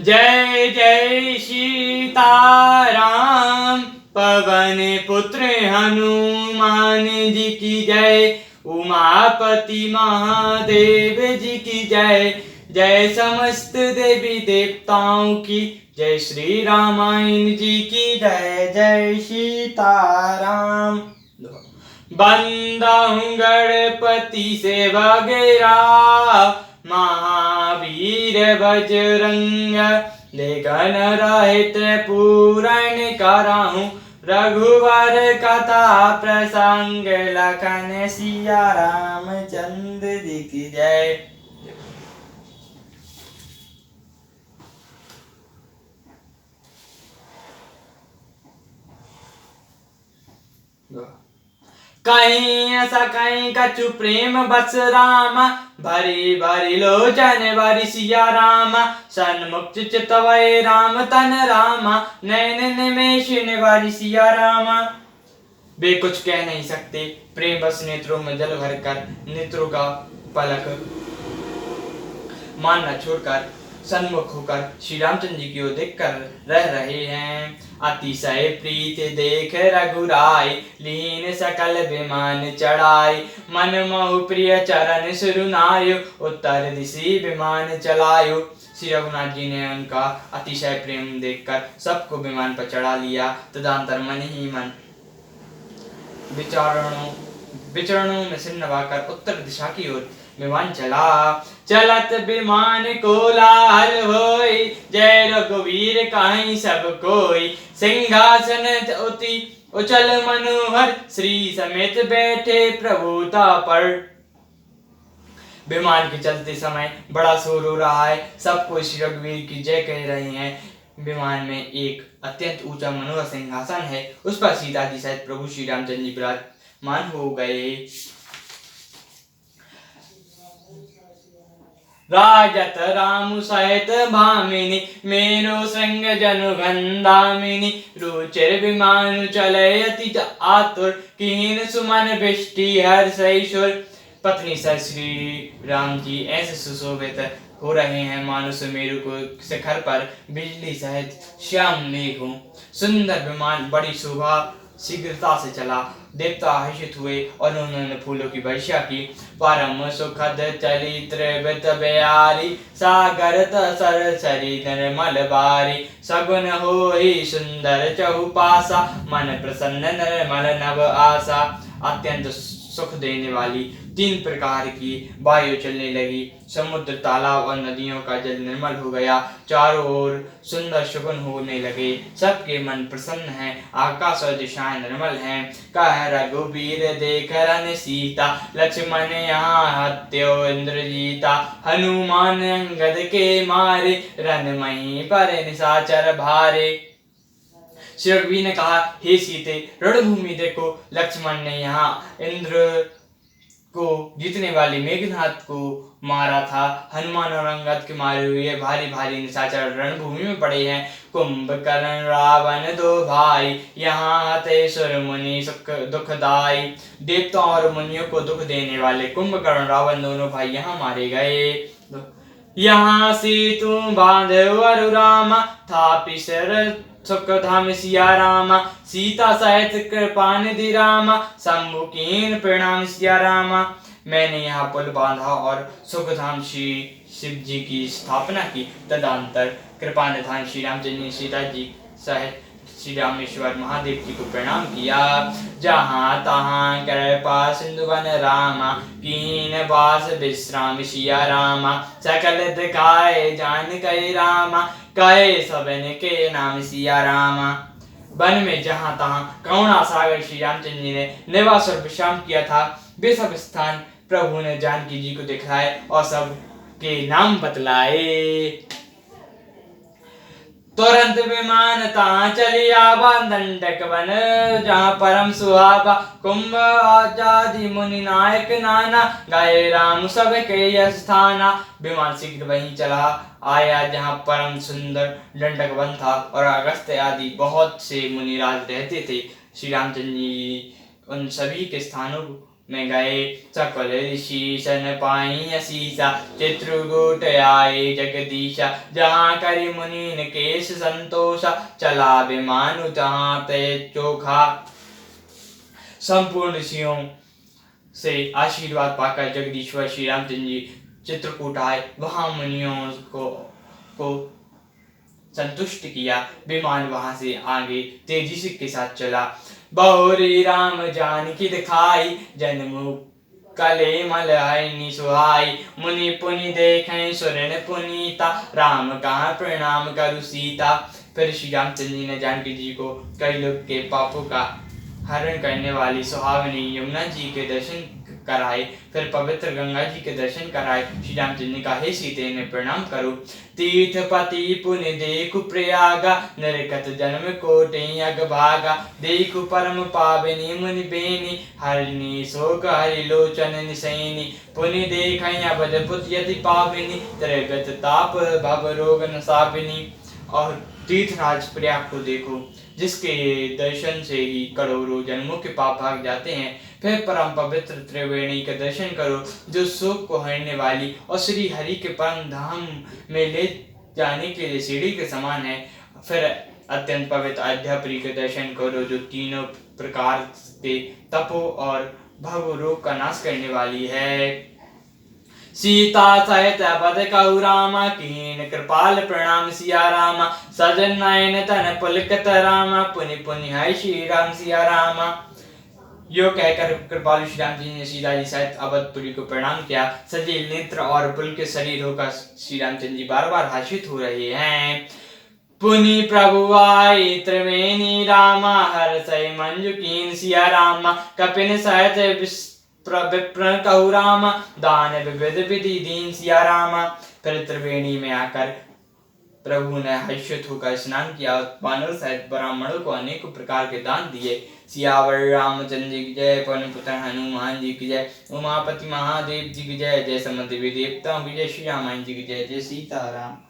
जय जय सीताराम। पवन पुत्र हनुमान जी की जय। उमापति महादेव जी की जय। जय समस्त देवी देवताओं की जय। श्री रामायण जी की जय। जय सीताराम। बंदा हूँ गणपति से वगैरह, महावीर बजरंग लेखन रहित पूरण कराहूँ। रघुवर कथा प्रसंग लखन सिया रामचंद्र जी की जय। कहीं ऐसा कहीं कछु प्रेम बस राम, भरी भरी लोचन भरी सिया राम। सन्मुख चितवय राम तन रामा, नैन निमेष निवारी सिया रामा। वे कुछ कह नहीं सकते, प्रेम बस नेत्रों में जल भर कर नेत्रों का पलक मानना छोड़कर सन्मुख होकर श्री रामचंद्र जी की ओर देख कर रह रहे हैं। अतिशय प्रीत देख रघुराय, लीन सकल विमान चढ़ाई। मन महु प्रिय चरण सुरुनायो, उत्तर दिशि विमान चलायो। श्री रघुनाथ जी ने उनका अतिशय प्रेम देखकर सबको विमान पर चढ़ा लिया। तदंतर मन ही मन विचरणों में सिर नवाकर उत्तर दिशा की ओर विमान चला। चलत विमान को लाल होई, जय रघुवीर काहीं सब कोई। सिंहासन अति उचल मनोहर, श्री समेत बैठे प्रभुता पर। विमान के चलते समय बड़ा शोर हो रहा है, सबको श्री रघुवीर की जय कह रहे हैं। विमान में एक अत्यंत ऊंचा मनोहर सिंहासन है, उस पर सीता जी सहित प्रभु श्री रामचंद्र जी विराजमान हो गए। राजत राम सहित भामिनी, मेरो संग जनु गंधामिनी। रुचिर विमान चले अति आतुर, कीन सुमन बिष्टि हर्षैशुर। पत्नी सह श्री राम जी ऐसे सुशोभित हो रहे हैं मानो सुमेरु को शिखर पर बिजली सहित श्याम मेघ हो। सुंदर विमान बड़ी शोभा शीघ्रता से चला। देवता हर्षित हुए और उन्होंने फूलों की वर्षा की। परम सुखद चलित्र बियारी, सागर सरसरी निर्मल बारी। सगुन होई सुंदर चहुपासा, मन प्रसन्न निर्मल नव आशा। अत्यंत सुख देने वाली 3 प्रकार की वायु चलने लगी। समुद्र तालाब और नदियों का जल निर्मल हो गया। चारों ओर सुंदर शगुन होने लगे। सबके मन प्रसन्न हैं, आकाश और दिशाएं निर्मल हैं। कह रघुबीर देख रन सीता, लक्ष्मण यहाँ हत्यो इंद्रजीता। हनुमान अंगद के मारे, रन मही पर निशाचर भारे। श्री रघुवीर ने कहा, हे सीते, रणभूमि देखो, लक्ष्मण ने यहाँ इंद्र को जीतने वाले मेघनाथ को मारा था। हनुमान और अंगद के मारे हुए भारी भारी निशाचर रणभूमि में पड़े हैं। कुंभकर्ण रावण 2 भाई, यहाँ हते सुर मुनि सुख दुखदाई। देवताओं और मुनियों को दुख देने वाले कुंभकर्ण रावण दोनों भाई यहाँ मारे गए। यहाँ से तू बांधव रामा, था पिसर सुख धाम सिया रामा। सीता सहित कृपा निधि रामा, शंभु कीन प्रणाम सिया रामा। मैंने यहाँ पुल बांधा और सुखधाम श्री शिव जी की स्थापना की। तदंतर कृपा निधान श्री रामचंद्र ने सीता जी सहित श्री रामेश्वर महादेव जी को प्रणाम किया। जहाँ तहाँ कृपा सिंधु बन रामा, कीन वास विश्राम सिया रामा। सकल दिखाए जान कई रामा, कहे सबन के नाम सिया रामा। वन में जहाँ तहाँ करुणा सागर श्री रामचंद्र जी ने निवास और विश्राम किया था, वे सब स्थान प्रभु ने जानकी जी को दिखाए और सब के नाम बतलाए। तुरंत विमान तहाँ चलिया, दंडक वन जहाँ परम सुहावा। कुंभ आजादी मुनि नायक नाना, गए राम सब के स्थाना। विमान शीघ्र वहीं चला आया जहाँ परम सुंदर दंडक वन था और अगस्त्य आदि बहुत से मुनिराज रहते थे। श्री रामचंद्र जी उन सभी के स्थानों में गए। सकल ऋषि सन पाई असीसा, चित्रकूट आए जगदीशा। जहाँ करि मुनीन केश संतोषा, चला विमान जहाँ ते चोखा। संपूर्ण ऋषियों से आशीर्वाद पाकर जगदीश्वर श्री रामचंद्र जी चित्रकूट आए। वहां मुनियों को संतुष्ट किया। विमान वहां से आगे तेजी से के साथ चला। बहुरी राम जानकी दिखाई, जन्म कले मलहनि सुहाई। मुनि पुनि देखें सुरन पुनीता, राम कहाँ प्रणाम करु सीता। फिर श्री रामचंद्र जी ने जानकी जी को कई लोग के पापों का हरण करने वाली सुहावनी यमुना जी के दर्शन कराए। फिर पवित्र गंगा जी के दर्शन कराए। श्री रामचंद्र ने कहा, हे सीते में प्रणाम करो। तीर्थपति पुनि देखु प्रयागा, नरकत जन्म कोटि अग भागा। देखु परम पावनी मुनि बेनी, हरिनि शोक हरि लोचन निसैनी। पुनि देखै अवध पुत यति पावनी, त्रैगत ताप भव रोग नसापिनी। और तीर्थराज प्रयाग को देखो, जिसके दर्शन से ही करोड़ों जन्मों के पाप भाग जाते हैं। फिर परम पवित्र त्रिवेणी का दर्शन करो, जो शोक को हरने वाली और श्री हरि के परम धाम में ले जाने के लिए सीढ़ी के समान है। फिर अत्यंत पवित्र अयोध्यापुरी के दर्शन करो, जो तीनों प्रकार के तपो और भव रोग का नाश करने वाली है। सीता सहित पद कहु रामा, कीन कृपाल प्रणाम सिया रामा। सजन नयन तन पुलकित रामा, पुनि पुनि है श्री राम सिया रामा। यो कहकर कृपालु श्री राम जी ने सीता जी सहित अवधपुरी को प्रणाम किया। सजील नेत्र और पुलकित शरीर होकर श्री रामचंद्र जी बार बार हर्षित हो रहे हैं। पुनि प्रभु आए त्रिवेणी रामा, हर्षै मंजु कीन सिया रामा। कपिन सहित विप्र कहु रामा, दान विविध विधि दीन सिया रामा। फिर त्रिवेणी में आकर प्रभु ने हर्षित होकर स्नान किया। वानर सहित ब्राह्मणों को अनेक प्रकार के दान दिए। सियावर रामचंद्र जी की जय, पवन पुत्र हनुमान जी की जय, उमापति महादेव जी की जय, जय समस्त देवी देवताओं की जय, श्री रामायण जी की जय। जय सीताराम।